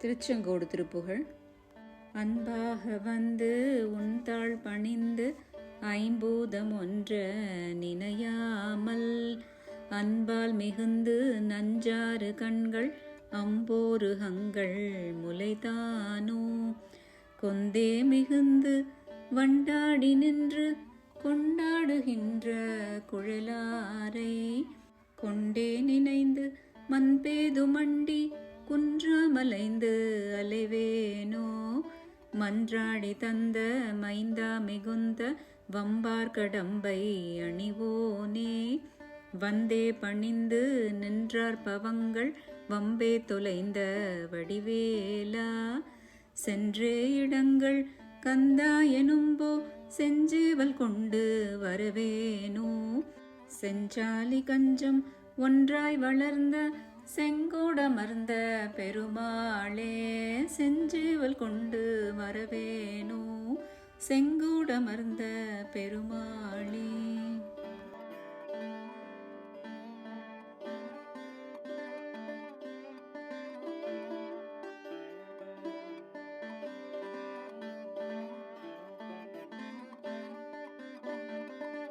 திருச்செங்கோடு திருப்புகழ். அன்பாக வந்து உன்தாள் பணிந்து ஐம்பூதம் ஒன்ற நினையாமல் அன்பால் மிகுந்து நஞ்சாறு கண்கள் அம்போருகங்கள் முளைதானோ கொந்தே மிகுந்து வண்டாடி நின்று கொண்டாடுகின்ற குழலாரை கொண்டே நினைந்து மண்பேது மண்டி குன்றாமலைந்து அலைவேனோ மன்றாடி தந்த மைந்தா மிகுந்த வம்பார் கடம்பை அணிவோனே வந்தே பணிந்து நின்றார் பவங்கள் வம்பே தொலைந்த வடிவேலா சென்றே இடங்கள் கந்தா எனும்போ செஞ்சேவல் கொண்டு வரவேனோ செஞ்சாலி கஞ்சம் ஒன்றாய் வளர்ந்த செங்கோடமர்ந்த பெருமாளே செஞ்சேவல் கொண்டு வரவேனோ செங்கோடமர்ந்த பெருமாளே.